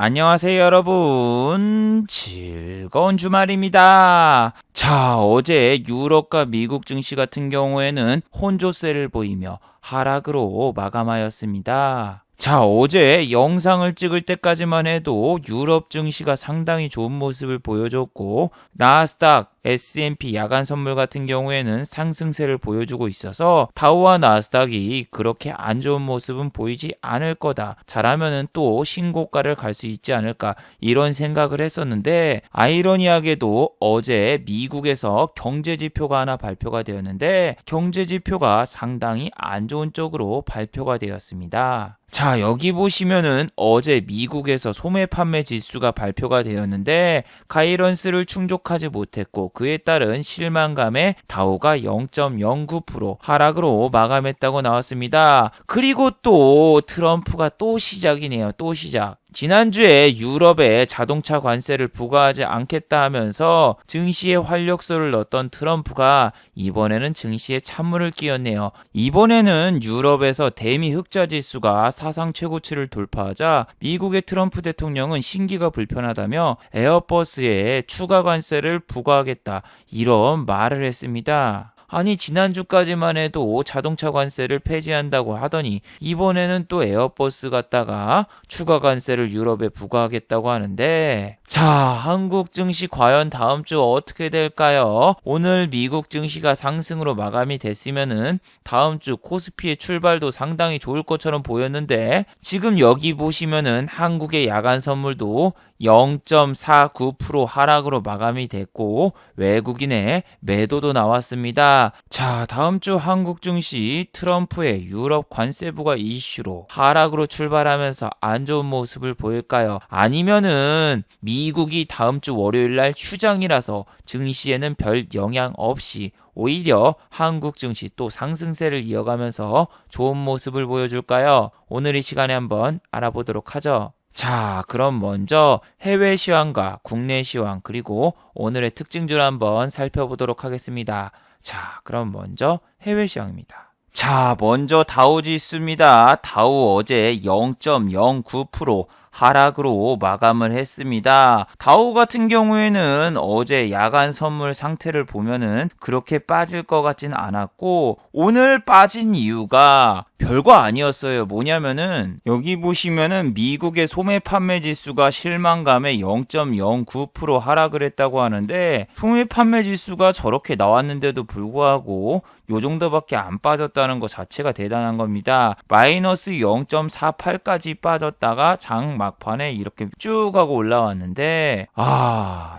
안녕하세요, 여러분. 즐거운 주말입니다. 자, 어제 유럽과 미국 증시 같은 경우에는 혼조세를 보이며 하락으로 마감하였습니다. 자, 어제 영상을 찍을 때까지만 해도 유럽 증시가 상당히 좋은 모습을 보여줬고, 나스닥, S&P 야간 선물 같은 경우에는 상승세를 보여주고 있어서 다우와 나스닥이 그렇게 안 좋은 모습은 보이지 않을 거다. 잘하면은 또 신고가를 갈 수 있지 않을까 이런 생각을 했었는데, 아이러니하게도 어제 미국에서 경제 지표가 하나 발표가 되었는데 경제 지표가 상당히 안 좋은 쪽으로 발표가 되었습니다. 자, 여기 보시면은 어제 미국에서 소매 판매 지수가 발표가 되었는데 가이런스를 충족하지 못했고 그에 따른 실망감에 다우가 0.09% 하락으로 마감했다고 나왔습니다. 그리고 또 트럼프가 또 시작이네요. 또 시작. 지난주에 유럽에 자동차 관세를 부과하지 않겠다 하면서 증시에 활력소를 넣었던 트럼프가 이번에는 증시에 찬물을 끼얹네요. 이번에는 유럽에서 대미 흑자 지수가 사상 최고치를 돌파하자 미국의 트럼프 대통령은 신기가 불편하다며 에어버스에 추가 관세를 부과하겠다 이런 말을 했습니다. 아니, 지난주까지만 해도 자동차 관세를 폐지한다고 하더니 이번에는 또 에어버스 갖다가 추가 관세를 유럽에 부과하겠다고 하는데, 자, 한국 증시 과연 다음 주 어떻게 될까요? 오늘 미국 증시가 상승으로 마감이 됐으면은 다음 주 코스피의 출발도 상당히 좋을 것처럼 보였는데, 지금 여기 보시면은 한국의 야간 선물도 0.49% 하락으로 마감이 됐고 외국인의 매도도 나왔습니다. 자, 다음 주 한국 증시 트럼프의 유럽 관세 부과 이슈로 하락으로 출발하면서 안 좋은 모습을 보일까요? 아니면은 미국이 다음 주 월요일 날 휴장이라서 증시에는 별 영향 없이 오히려 한국 증시 또 상승세를 이어가면서 좋은 모습을 보여줄까요? 오늘 이 시간에 한번 알아보도록 하죠. 자, 그럼 먼저 해외 시황과 국내 시황 그리고 오늘의 특징주를 한번 살펴보도록 하겠습니다. 자, 그럼 먼저 해외 시황입니다. 자, 먼저 다우 지수입니다. 다우 어제 0.09% 하락으로 마감을 했습니다. 다우 같은 경우에는 어제 야간 선물 상태를 보면은 그렇게 빠질 것 같진 않았고 오늘 빠진 이유가 별거 아니었어요. 뭐냐면은 여기 보시면은 미국의 소매 판매 지수가 실망감에 0.09% 하락을 했다고 하는데 소매 판매 지수가 저렇게 나왔는데도 불구하고 요 정도밖에 안 빠졌다는 것 자체가 대단한 겁니다. 마이너스 0.48까지 빠졌다가 장 막판에 이렇게 쭉 하고 올라왔는데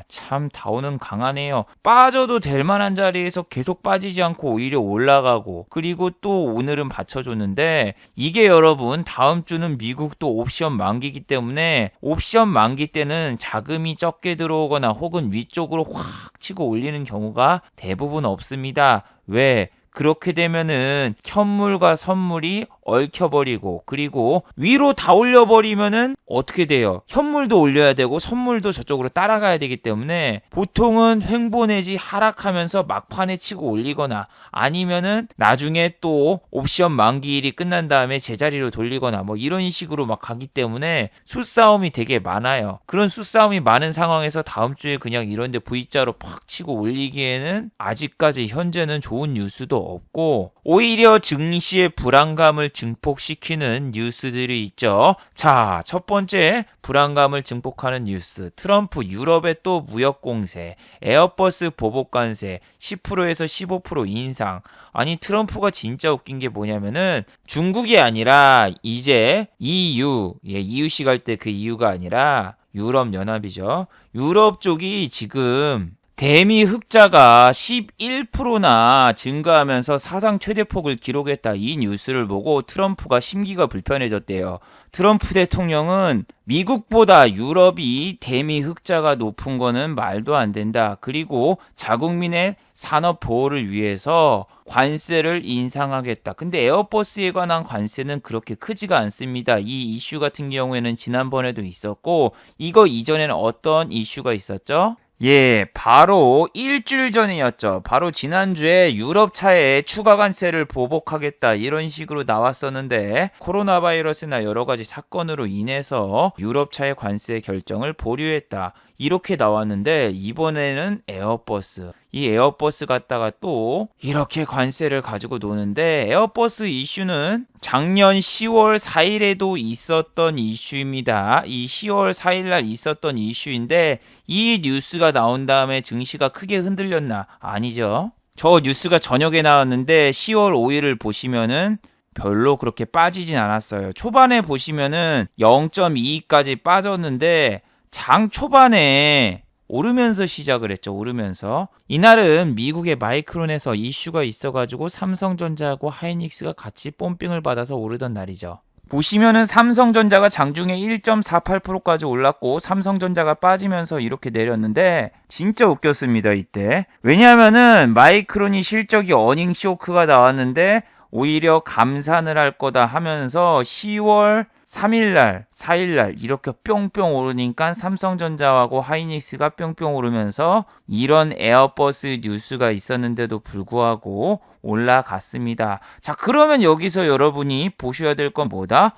참 다우는 강하네요. 빠져도 될 만한 자리에서 계속 빠지지 않고 오히려 올라가고 그리고 또 오늘은 받쳐줬는데 이게 여러분 다음 주는 미국도 옵션 만기이기 때문에 옵션 만기 때는 자금이 적게 들어오거나 혹은 위쪽으로 확 치고 올리는 경우가 대부분 없습니다. 왜? 그렇게 되면은 현물과 선물이 얽혀버리고 그리고 위로 다 올려버리면은 어떻게 돼요? 현물도 올려야 되고 선물도 저쪽으로 따라가야 되기 때문에 보통은 횡보 내지 하락하면서 막판에 치고 올리거나 아니면은 나중에 또 옵션 만기일이 끝난 다음에 제자리로 돌리거나 뭐 이런 식으로 막 가기 때문에 수싸움이 되게 많아요. 그런 수싸움이 많은 상황에서 다음 주에 그냥 이런데 V자로 팍 치고 올리기에는 아직까지 현재는 좋은 뉴스도 없고 오히려 증시의 불안감을 증폭시키는 뉴스들이 있죠. 자, 첫 번째 불안감을 증폭하는 뉴스. 트럼프 유럽의 또 무역 공세, 에어버스 보복 관세 10%에서 15% 인상. 아니 트럼프가 진짜 웃긴 게 뭐냐면은 중국이 아니라 이제 EU, EUC 갈 때 그 EU가 아니라 유럽 연합이죠. 유럽 쪽이 지금 대미 흑자가 11%나 증가하면서 사상 최대폭을 기록했다. 이 뉴스를 보고 트럼프가 심기가 불편해졌대요. 트럼프 대통령은 미국보다 유럽이 대미 흑자가 높은 거는 말도 안 된다. 그리고 자국민의 산업 보호를 위해서 관세를 인상하겠다. 근데 에어버스에 관한 관세는 그렇게 크지가 않습니다. 이 이슈 같은 경우에는 지난번에도 있었고 이거 이전에는 어떤 이슈가 있었죠? 예, 바로 일주일 전이었죠. 바로 지난주에 유럽차에 추가 관세를 보복하겠다 이런 식으로 나왔었는데 코로나 바이러스나 여러 가지 사건으로 인해서 유럽차의 관세 결정을 보류했다. 이렇게 나왔는데 이번에는 에어버스. 이 에어버스 갖다가 또 이렇게 관세를 가지고 노는데 에어버스 이슈는 작년 10월 4일에도 있었던 이슈입니다. 이 10월 4일 날 있었던 이슈인데 이 뉴스가 나온 다음에 증시가 크게 흔들렸나? 아니죠. 저 뉴스가 저녁에 나왔는데 10월 5일을 보시면은 별로 그렇게 빠지진 않았어요. 초반에 보시면은 0.22까지 빠졌는데 장 초반에 오르면서 시작을 했죠. 오르면서. 이날은 미국의 마이크론에서 이슈가 있어가지고 삼성전자하고 하이닉스가 같이 뽐빙을 받아서 오르던 날이죠. 보시면은 삼성전자가 장중에 1.48%까지 올랐고 삼성전자가 빠지면서 이렇게 내렸는데 진짜 웃겼습니다. 이때. 왜냐하면은 마이크론이 실적이 어닝 쇼크가 나왔는데 오히려 감산을 할 거다 하면서 10월 3일날, 4일날 이렇게 뿅뿅 오르니까 삼성전자하고 하이닉스가 뿅뿅 오르면서 이런 에어버스 뉴스가 있었는데도 불구하고 올라갔습니다. 자, 그러면 여기서 여러분이 보셔야 될 건 뭐다?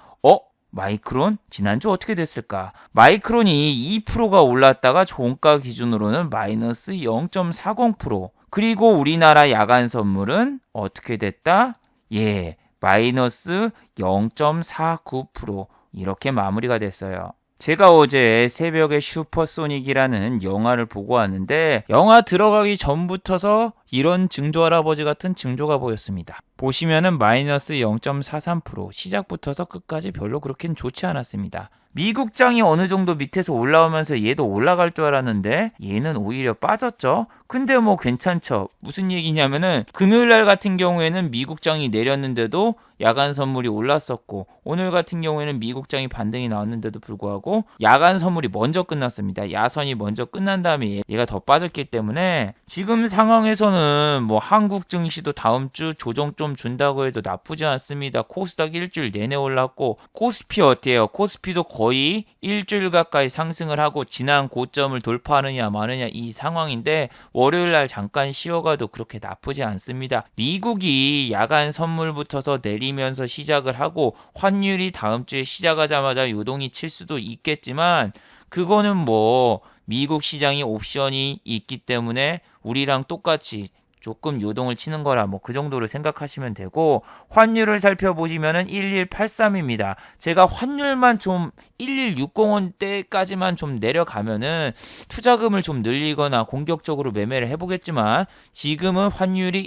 마이크론? 지난주 어떻게 됐을까? 마이크론이 2%가 올랐다가 종가 기준으로는 마이너스 0.40%. 그리고 우리나라 야간 선물은 어떻게 됐다? 예, 마이너스 0.49% 이렇게 마무리가 됐어요. 제가 어제 새벽에 슈퍼소닉이라는 영화를 보고 왔는데 영화 들어가기 전부터서 이런 증조 할아버지 같은 증조가 보였습니다. 보시면은 마이너스 0.43% 시작부터서 끝까지 별로 그렇게는 좋지 않았습니다. 미국장이 어느 정도 밑에서 올라오면서 얘도 올라갈 줄 알았는데 얘는 오히려 빠졌죠. 근데 뭐 괜찮죠. 무슨 얘기냐면은 금요일날 같은 경우에는 미국장이 내렸는데도 야간 선물이 올랐었고 오늘 같은 경우에는 미국장이 반등이 나왔는데도 불구하고 야간 선물이 먼저 끝났습니다. 야선이 먼저 끝난 다음에 얘가 더 빠졌기 때문에 지금 상황에서는 뭐 한국 증시도 다음 주 조정 좀 준다고 해도 나쁘지 않습니다. 코스닥 일주일 내내 올랐고 코스피 어때요? 코스피도 거의 일주일 가까이 상승을 하고 지난 고점을 돌파하느냐 마느냐 이 상황인데 월요일날 잠깐 쉬어가도 그렇게 나쁘지 않습니다. 미국이 야간 선물부터서 내리면서 시작을 하고 환율이 다음 주에 시작하자마자 요동이 칠 수도 있겠지만 그거는 뭐 미국 시장이 옵션이 있기 때문에 우리랑 똑같이 조금 요동을 치는 거라 뭐 그 정도로 생각하시면 되고 환율을 살펴보시면은 1183입니다. 제가 환율만 좀 1160원대까지만 좀 내려가면은 투자금을 좀 늘리거나 공격적으로 매매를 해보겠지만 지금은 환율이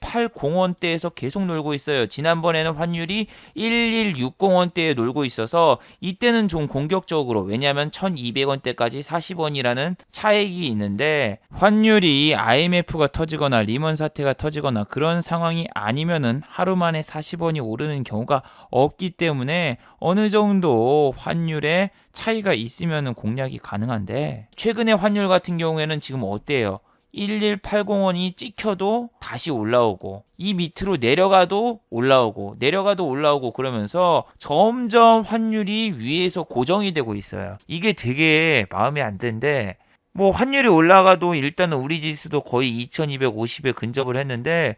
1180원대에서 계속 놀고 있어요. 지난번에는 환율이 1160원대에 놀고 있어서 이때는 좀 공격적으로 왜냐하면 1200원대까지 40원이라는 차익이 있는데 환율이 IMF가 터지거나 리먼 사태가 터지거나 그런 상황이 아니면은 하루 만에 40원이 오르는 경우가 없기 때문에 어느 정도 환율에 차이가 있으면은 공략이 가능한데 최근의 환율 같은 경우에는 지금 어때요? 1180원이 찍혀도 다시 올라오고 이 밑으로 내려가도 올라오고 그러면서 점점 환율이 위에서 고정이 되고 있어요. 이게 되게 마음에 안 드는데 뭐 환율이 올라가도 일단은 우리 지수도 거의 2250에 근접을 했는데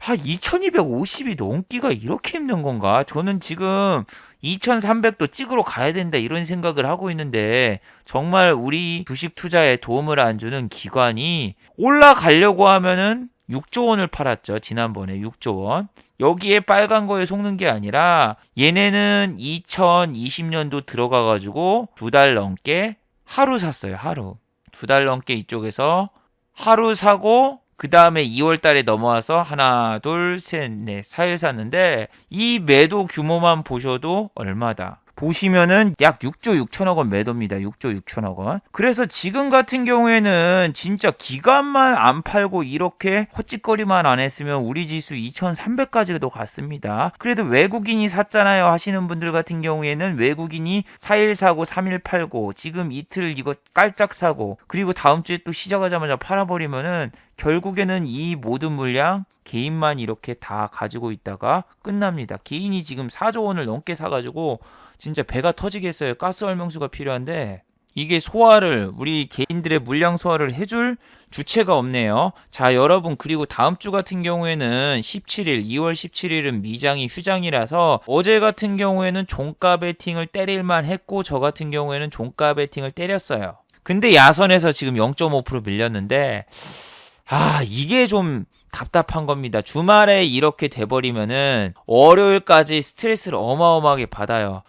2250이 넘기가 이렇게 힘든 건가? 저는 지금 2300도 찍으러 가야 된다 이런 생각을 하고 있는데 정말 우리 주식 투자에 도움을 안 주는 기관이 올라가려고 하면은 6조 원을 팔았죠. 지난번에 6조 원. 여기에 빨간 거에 속는 게 아니라 얘네는 2020년도 들어가가지고 2달 넘게 하루 샀어요. 하루. 2달 넘게 이쪽에서 하루 사고 그 다음에 2월 달에 넘어와서 하나, 둘, 셋, 넷, 4일 샀는데 이 매도 규모만 보셔도 얼마다? 보시면은 약 6조 6천억 원 매도입니다. 6조 6천억 원. 그래서 지금 같은 경우에는 진짜 기관만 안 팔고 이렇게 헛짓거리만 안 했으면 우리 지수 2300까지도 갔습니다. 그래도 외국인이 샀잖아요 하시는 분들 같은 경우에는 외국인이 4일 사고 3일 팔고 지금 이틀 이거 깔짝 사고 그리고 다음 주에 또 시작하자마자 팔아버리면은 결국에는 이 모든 물량 개인만 이렇게 다 가지고 있다가 끝납니다. 개인이 지금 4조 원을 넘게 사가지고 진짜 배가 터지겠어요. 가스 얼명수가 필요한데 이게 소화를 우리 개인들의 물량 소화를 해줄 주체가 없네요. 자, 여러분, 그리고 다음 주 같은 경우에는 17일, 2월 17일은 미장이 휴장이라서 어제 같은 경우에는 종가 베팅을 때릴만 했고 저 같은 경우에는 종가 베팅을 때렸어요. 근데 야선에서 지금 0.5% 밀렸는데 이게 좀 답답한 겁니다. 주말에 이렇게 돼버리면은 월요일까지 스트레스를 어마어마하게 받아요.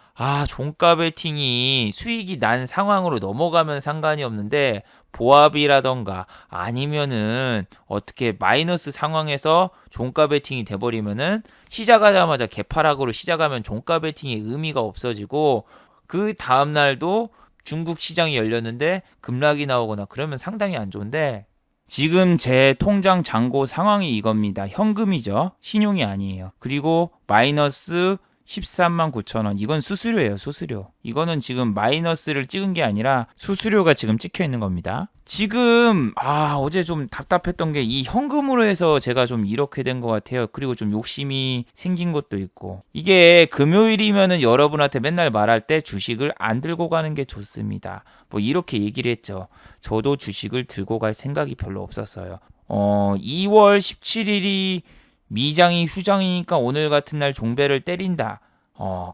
종가 베팅이 수익이 난 상황으로 넘어가면 상관이 없는데 보합이라던가 아니면은 어떻게 마이너스 상황에서 종가 베팅이 돼버리면은 시작하자마자 개파락으로 시작하면 종가 베팅의 의미가 없어지고 그 다음날도 중국 시장이 열렸는데 급락이 나오거나 그러면 상당히 안 좋은데 지금 제 통장 잔고 상황이 이겁니다. 현금이죠. 신용이 아니에요. 그리고 마이너스 13만 9천 원. 이건 수수료예요. 수수료. 이거는 지금 마이너스를 찍은 게 아니라 수수료가 지금 찍혀 있는 겁니다. 지금 어제 좀 답답했던 게 이 현금으로 해서 제가 좀 이렇게 된 것 같아요. 그리고 좀 욕심이 생긴 것도 있고 이게 금요일이면은 여러분한테 맨날 말할 때 주식을 안 들고 가는 게 좋습니다. 뭐 이렇게 얘기를 했죠. 저도 주식을 들고 갈 생각이 별로 없었어요. 2월 17일이 미장이 휴장이니까 오늘 같은 날 종배를 때린다.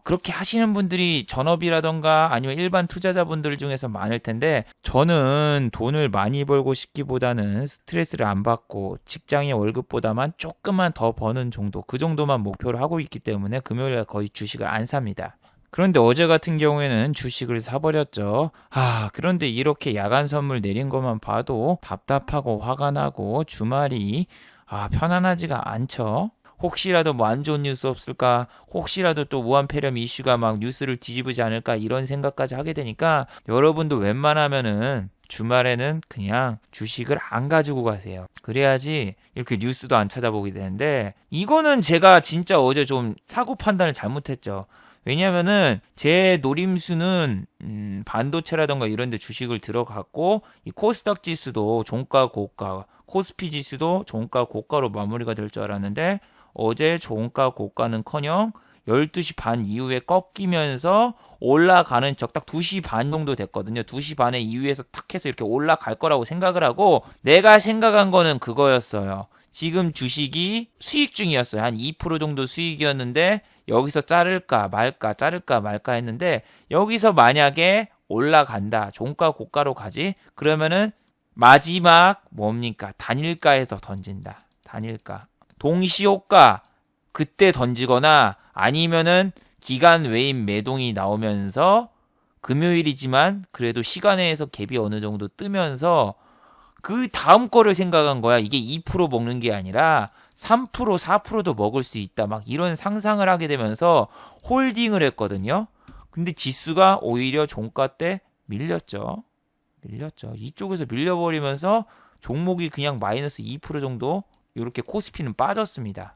그렇게 하시는 분들이 전업이라던가 아니면 일반 투자자분들 중에서 많을 텐데 저는 돈을 많이 벌고 싶기보다는 스트레스를 안 받고 직장의 월급보다만 조금만 더 버는 정도, 그 정도만 목표로 하고 있기 때문에 금요일에 거의 주식을 안 삽니다. 그런데 어제 같은 경우에는 주식을 사버렸죠. 그런데 이렇게 야간 선물 내린 것만 봐도 답답하고 화가 나고 주말이 편안하지가 않죠. 혹시라도 뭐 안 좋은 뉴스 없을까? 혹시라도 또 무한 폐렴 이슈가 막 뉴스를 뒤집지 않을까? 이런 생각까지 하게 되니까 여러분도 웬만하면은 주말에는 그냥 주식을 안 가지고 가세요. 그래야지 이렇게 뉴스도 안 찾아보게 되는데 이거는 제가 진짜 어제 좀 사고 판단을 잘못했죠. 왜냐면은 제 노림수는 반도체라던가 이런 데 주식을 들어갔고 이 코스닥 지수도 종가 고가, 코스피 지수도 종가 고가로 마무리가 될 줄 알았는데 어제 종가 고가는커녕 12시 반 이후에 꺾이면서 올라가는 적 딱 2시 반 정도 됐거든요. 2시 반에 이후에서 탁 해서 이렇게 올라갈 거라고 생각을 하고 내가 생각한 거는 그거였어요. 지금 주식이 수익 중이었어요. 한 2% 정도 수익이었는데 여기서 자를까 말까 했는데 여기서 만약에 올라간다. 종가 고가로 가지. 그러면은 마지막 뭡니까? 단일가에서 던진다. 단일가. 동시효과 그때 던지거나 아니면은 기간 외인 매동이 나오면서 금요일이지만 그래도 시간에서 갭이 어느 정도 뜨면서 그 다음 거를 생각한 거야. 이게 2% 먹는 게 아니라 3%, 4%도 먹을 수 있다. 막 이런 상상을 하게 되면서 홀딩을 했거든요. 근데 지수가 오히려 종가 때 밀렸죠. 이쪽에서 밀려버리면서 종목이 그냥 마이너스 2% 정도 이렇게 코스피는 빠졌습니다.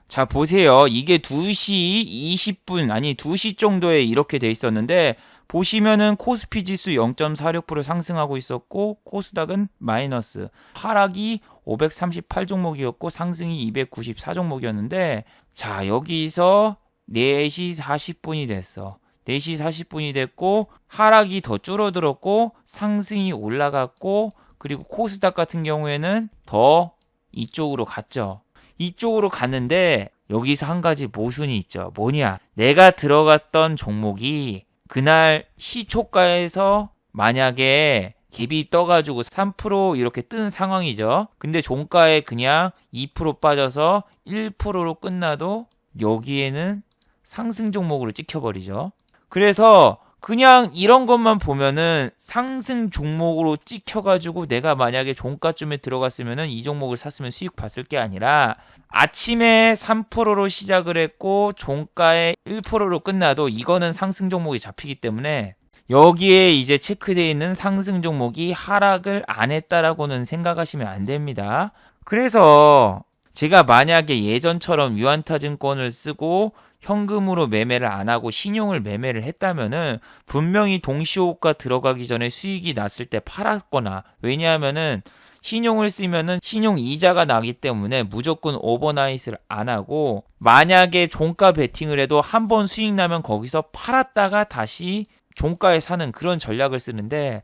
자, 보세요. 이게 2시 20분, 아니 2시 정도에 이렇게 돼 있었는데 보시면은 코스피 지수 0.46% 상승하고 있었고 코스닥은 마이너스. 하락이 538 종목이었고 상승이 294 종목이었는데 자, 여기서 4시 40분이 됐어. 4시 40분이 됐고 하락이 더 줄어들었고 상승이 올라갔고 그리고 코스닥 같은 경우에는 더 이쪽으로 갔죠. 이쪽으로 갔는데 여기서 한 가지 모순이 있죠. 뭐냐? 내가 들어갔던 종목이 그날 시초가에서 만약에 갭이 떠가지고 3% 이렇게 뜬 상황이죠. 근데 종가에 그냥 2% 빠져서 1%로 끝나도 여기에는 상승 종목으로 찍혀버리죠. 그래서 그냥 이런 것만 보면은 상승 종목으로 찍혀가지고 내가 만약에 종가쯤에 들어갔으면은 이 종목을 샀으면 수익 봤을 게 아니라 아침에 3%로 시작을 했고 종가에 1%로 끝나도 이거는 상승 종목이 잡히기 때문에 여기에 이제 체크되어 있는 상승 종목이 하락을 안 했다라고는 생각하시면 안 됩니다. 그래서 제가 만약에 예전처럼 유한타증권을 쓰고 현금으로 매매를 안 하고 신용을 매매를 했다면은 분명히 동시호가 들어가기 전에 수익이 났을 때 팔았거나 왜냐하면은 신용을 쓰면은 신용 이자가 나기 때문에 무조건 오버나잇을 안 하고 만약에 종가 베팅을 해도 한 번 수익 나면 거기서 팔았다가 다시 종가에 사는 그런 전략을 쓰는데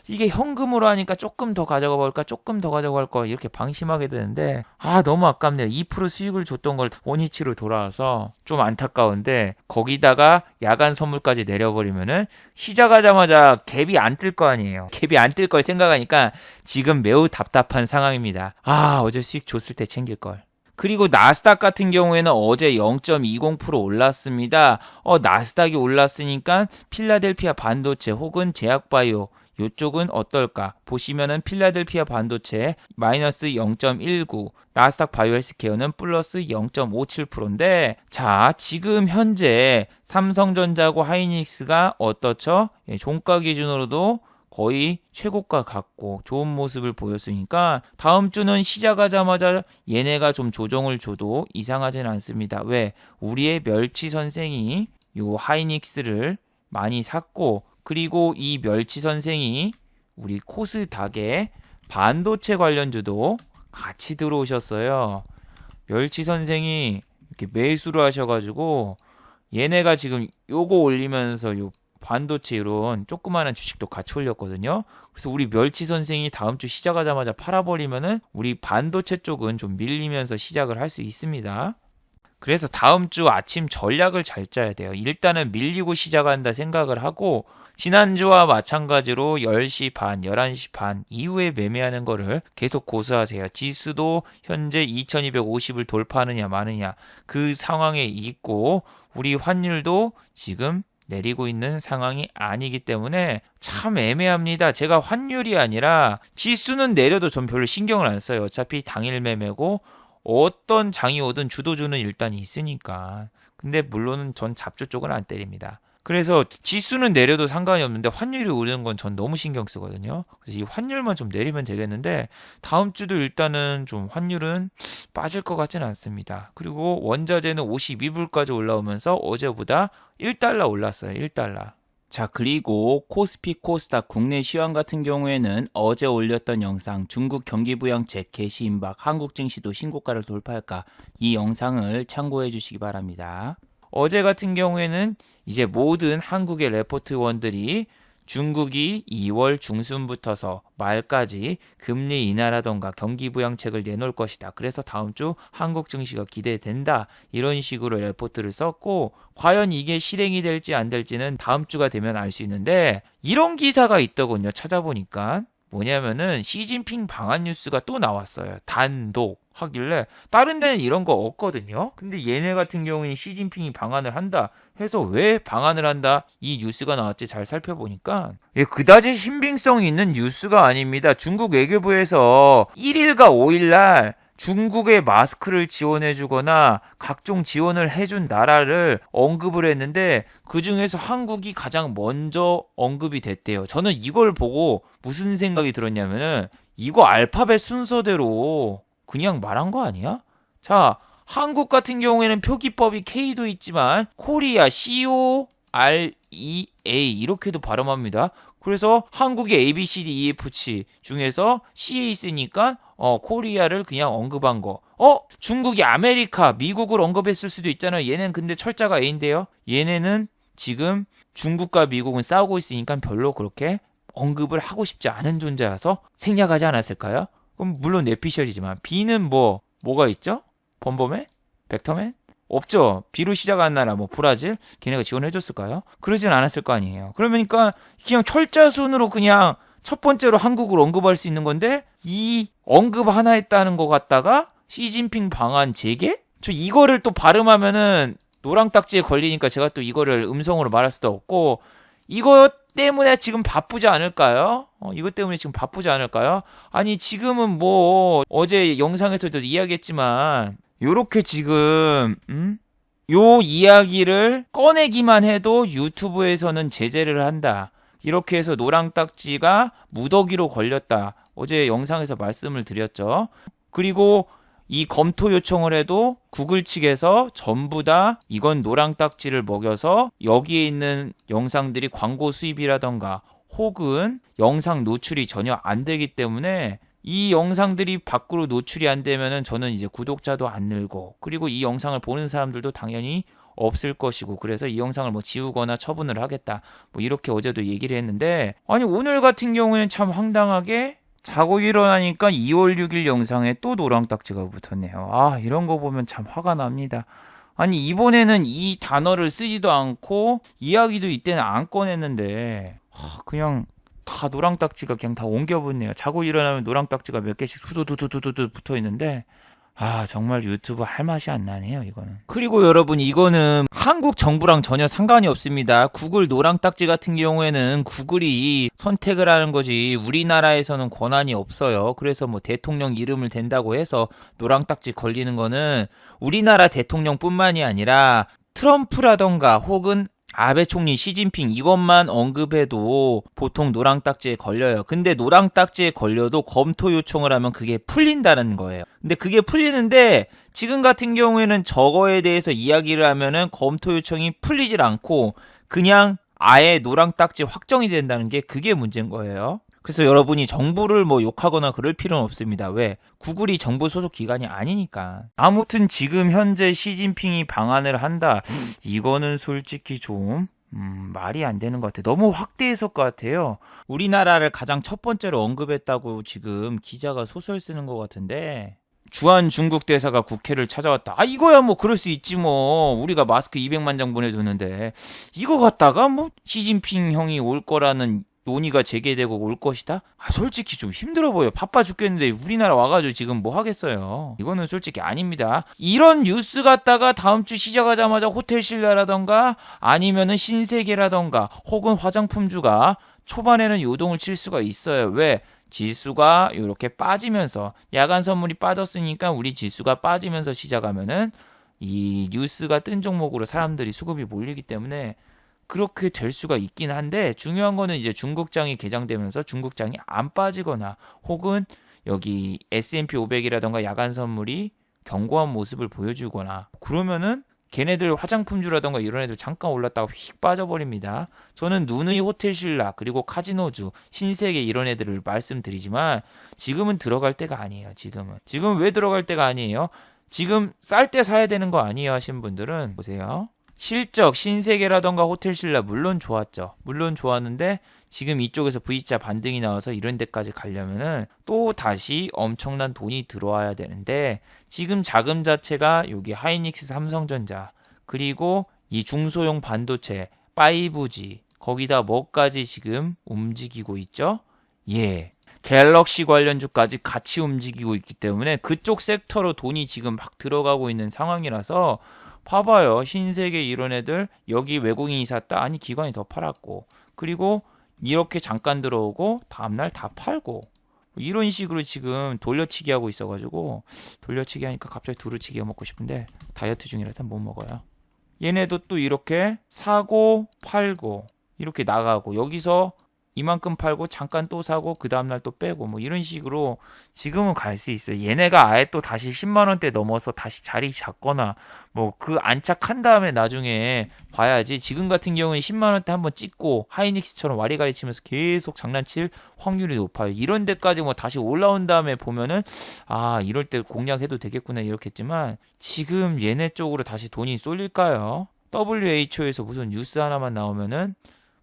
이게 현금으로 하니까 조금 더 가져가 볼까 조금 더 가져갈 거 이렇게 방심하게 되는데 너무 아깝네요. 2% 수익을 줬던 걸 원위치로 돌아와서 좀 안타까운데 거기다가 야간 선물까지 내려버리면은 시작하자마자 갭이 안 뜰 거 아니에요. 갭이 안 뜰 걸 생각하니까 지금 매우 답답한 상황입니다. 어제 수익 줬을 때 챙길 걸. 그리고 나스닥 같은 경우에는 어제 0.20% 올랐습니다. 나스닥이 올랐으니까 필라델피아 반도체 혹은 제약바이오 요쪽은 어떨까? 보시면은 필라델피아 반도체 마이너스 0.19, 나스닥 바이오헬스케어는 플러스 0.57%인데 자, 지금 현재 삼성전자고 하이닉스가 어떻죠? 종가 기준으로도 거의 최고가 같고 좋은 모습을 보였으니까 다음 주는 시작하자마자 얘네가 좀 조정을 줘도 이상하진 않습니다. 왜? 우리의 멸치 선생이 요 하이닉스를 많이 샀고 그리고 이 멸치 선생이 우리 코스닥의 반도체 관련주도 같이 들어오셨어요. 멸치 선생이 이렇게 매수를 하셔가지고 얘네가 지금 요거 올리면서 요 반도체 이런 조그마한 주식도 같이 올렸거든요. 그래서 우리 멸치 선생이 다음 주 시작하자마자 팔아버리면은 우리 반도체 쪽은 좀 밀리면서 시작을 할 수 있습니다. 그래서 다음 주 아침 전략을 잘 짜야 돼요. 일단은 밀리고 시작한다 생각을 하고 지난주와 마찬가지로 10시 반, 11시 반 이후에 매매하는 거를 계속 고수하세요. 지수도 현재 2250을 돌파하느냐 마느냐 그 상황에 있고 우리 환율도 지금 내리고 있는 상황이 아니기 때문에 참 애매합니다. 제가 환율이 아니라 지수는 내려도 전 별로 신경을 안 써요. 어차피 당일 매매고 어떤 장이 오든 주도주는 일단 있으니까. 근데 물론은 전 잡주 쪽은 안 때립니다. 그래서 지수는 내려도 상관이 없는데 환율이 오르는 건 전 너무 신경 쓰거든요. 그래서 이 환율만 좀 내리면 되겠는데 다음 주도 일단은 좀 환율은 빠질 것 같지는 않습니다. 그리고 원자재는 52불까지 올라오면서 어제보다 1달러 올랐어요. 1달러. 자, 그리고 코스피 코스닥 국내 시황 같은 경우에는 어제 올렸던 영상 중국 경기부양책 개시 임박 한국 증시도 신고가를 돌파할까 이 영상을 참고해 주시기 바랍니다. 어제 같은 경우에는 이제 모든 한국의 레포트원들이 중국이 2월 중순부터서 말까지 금리 인하라던가 경기 부양책을 내놓을 것이다. 그래서 다음 주 한국 증시가 기대된다. 이런 식으로 레포트를 썼고 과연 이게 실행이 될지 안 될지는 다음 주가 되면 알 수 있는데 이런 기사가 있더군요. 찾아보니까. 뭐냐면은 시진핑 방한 뉴스가 또 나왔어요. 단독 하길래 다른 데는 이런 거 없거든요. 근데 얘네 같은 경우는 시진핑이 방한을 한다 해서 왜 방한을 한다 이 뉴스가 나왔지 잘 살펴보니까 그다지 신빙성이 있는 뉴스가 아닙니다. 중국 외교부에서 1일과 5일날 중국의 마스크를 지원해주거나 각종 지원을 해준 나라를 언급을 했는데 그 중에서 한국이 가장 먼저 언급이 됐대요. 저는 이걸 보고 무슨 생각이 들었냐면은 이거 알파벳 순서대로 그냥 말한 거 아니야? 자, 한국 같은 경우에는 표기법이 K도 있지만 코리아 COREA 이렇게도 발음합니다. 그래서 한국의 ABCDEFG 중에서 C에 있으니까 코리아를 그냥 언급한 거. 중국이 아메리카, 미국을 언급했을 수도 있잖아요. 얘는 근데 철자가 A인데요. 얘네는 지금 중국과 미국은 싸우고 있으니까 별로 그렇게 언급을 하고 싶지 않은 존재라서 생략하지 않았을까요? 그럼 물론 내피셜이지만 B는 뭐가 있죠? 범범맨? 벡터맨? 없죠. B로 시작한 나라 브라질 걔네가 지원해줬을까요? 그러진 않았을 거 아니에요. 그러니까 그냥 철자순으로 그냥 첫 번째로 한국을 언급할 수 있는 건데 이 언급 하나 했다는 거 갖다가 시진핑 방한 재개? 저 이거를 또 발음하면은 노랑 딱지에 걸리니까 제가 또 이거를 음성으로 말할 수도 없고 이것 때문에 지금 바쁘지 않을까요? 이것 때문에 지금 바쁘지 않을까요? 아니 지금은 어제 영상에서도 이야기했지만 요렇게 지금 요 이야기를 꺼내기만 해도 유튜브에서는 제재를 한다. 이렇게 해서 노랑딱지가 무더기로 걸렸다. 어제 영상에서 말씀을 드렸죠. 그리고 이 검토 요청을 해도 구글 측에서 전부 다 이건 노랑딱지를 먹여서 여기에 있는 영상들이 광고 수입이라던가 혹은 영상 노출이 전혀 안 되기 때문에 이 영상들이 밖으로 노출이 안 되면은 저는 이제 구독자도 안 늘고 그리고 이 영상을 보는 사람들도 당연히 없을 것이고 그래서 이 영상을 뭐 지우거나 처분을 하겠다. 뭐 이렇게 어제도 얘기를 했는데 아니 오늘 같은 경우에는 참 황당하게 자고 일어나니까 2월 6일 영상에 또 노랑딱지가 붙었네요. 아 이런 거 보면 참 화가 납니다. 아니 이번에는 이 단어를 쓰지도 않고 이야기도 이때는 안 꺼냈는데 그냥 다 노랑딱지가 그냥 다 옮겨붙네요. 자고 일어나면 노랑딱지가 몇 개씩 두두두두두두 붙어 있는데 정말 유튜브 할 맛이 안 나네요, 이거는. 그리고 여러분, 이거는 한국 정부랑 전혀 상관이 없습니다. 구글 노랑딱지 같은 경우에는 구글이 선택을 하는 거지, 우리나라에서는 권한이 없어요. 그래서 뭐 대통령 이름을 댄다고 해서 노랑딱지 걸리는 거는 우리나라 대통령뿐만이 아니라 트럼프라던가 혹은 아베 총리, 시진핑 이것만 언급해도 보통 노랑딱지에 걸려요. 근데 노랑딱지에 걸려도 검토 요청을 하면 그게 풀린다는 거예요. 근데 그게 풀리는데 지금 같은 경우에는 저거에 대해서 이야기를 하면은 검토 요청이 풀리질 않고 그냥 아예 노랑딱지 확정이 된다는 게 그게 문제인 거예요. 그래서 여러분이 정부를 뭐 욕하거나 그럴 필요는 없습니다. 왜? 구글이 정부 소속 기관이 아니니까. 아무튼 지금 현재 시진핑이 방한을 한다. 이거는 솔직히 좀 말이 안 되는 것 같아요. 너무 확대해서 것 같아요. 우리나라를 가장 첫 번째로 언급했다고 지금 기자가 소설 쓰는 것 같은데 주한 중국 대사가 국회를 찾아왔다. 이거야 뭐 그럴 수 있지 뭐. 우리가 마스크 200만 장 보내줬는데 이거 갖다가 뭐 시진핑 형이 올 거라는 논의가 재개되고 올 것이다? 솔직히 좀 힘들어 보여. 바빠 죽겠는데 우리나라 와가지고 지금 뭐 하겠어요. 이거는 솔직히 아닙니다. 이런 뉴스 갖다가 다음 주 시작하자마자 호텔 신라라던가 아니면은 신세계라던가 혹은 화장품주가 초반에는 요동을 칠 수가 있어요. 왜? 지수가 이렇게 빠지면서 야간 선물이 빠졌으니까 우리 지수가 빠지면서 시작하면은 이 뉴스가 뜬 종목으로 사람들이 수급이 몰리기 때문에 그렇게 될 수가 있긴 한데 중요한 거는 이제 중국장이 개장되면서 중국장이 안 빠지거나 혹은 여기 S&P 500이라던가 야간 선물이 견고한 모습을 보여주거나 그러면은 걔네들 화장품주라던가 이런 애들 잠깐 올랐다가 휙 빠져버립니다. 저는 누누이 호텔 신라 그리고 카지노주 신세계 이런 애들을 말씀드리지만 지금은 들어갈 때가 아니에요. 지금 왜 들어갈 때가 아니에요? 지금 쌀 때 사야 되는 거 아니에요 하신 분들은 보세요. 실적 신세계라던가 호텔신라 물론 좋았죠. 물론 좋았는데 지금 이쪽에서 V자 반등이 나와서 이런 데까지 가려면은 또 다시 엄청난 돈이 들어와야 되는데 지금 자금 자체가 여기 하이닉스 삼성전자 그리고 이 중소형 반도체 5G 거기다 뭐까지 지금 움직이고 있죠? 갤럭시 관련주까지 같이 움직이고 있기 때문에 그쪽 섹터로 돈이 지금 막 들어가고 있는 상황이라서 봐봐요. 신세계 이런 애들 여기 외국인이 샀다. 아니 기관이 더 팔았고 그리고 이렇게 잠깐 들어오고 다음날 다 팔고 이런 식으로 지금 돌려치기 하고 있어가지고 돌려치기 하니까 갑자기 두루치기 먹고 싶은데 다이어트 중이라서 못 먹어요. 얘네도 또 이렇게 사고 팔고 이렇게 나가고 여기서 이만큼 팔고 잠깐 또 사고 그 다음날 또 빼고 뭐 이런 식으로 지금은 갈 수 있어요. 얘네가 아예 또 다시 10만원대 넘어서 다시 자리 잡거나 뭐 그 안착한 다음에 나중에 봐야지. 지금 같은 경우에 10만원대 한번 찍고 하이닉스처럼 와리가리 치면서 계속 장난칠 확률이 높아요. 이런 데까지 뭐 다시 올라온 다음에 보면은 이럴 때 공략해도 되겠구나 이렇겠지만 지금 얘네 쪽으로 다시 돈이 쏠릴까요? WHO에서 무슨 뉴스 하나만 나오면은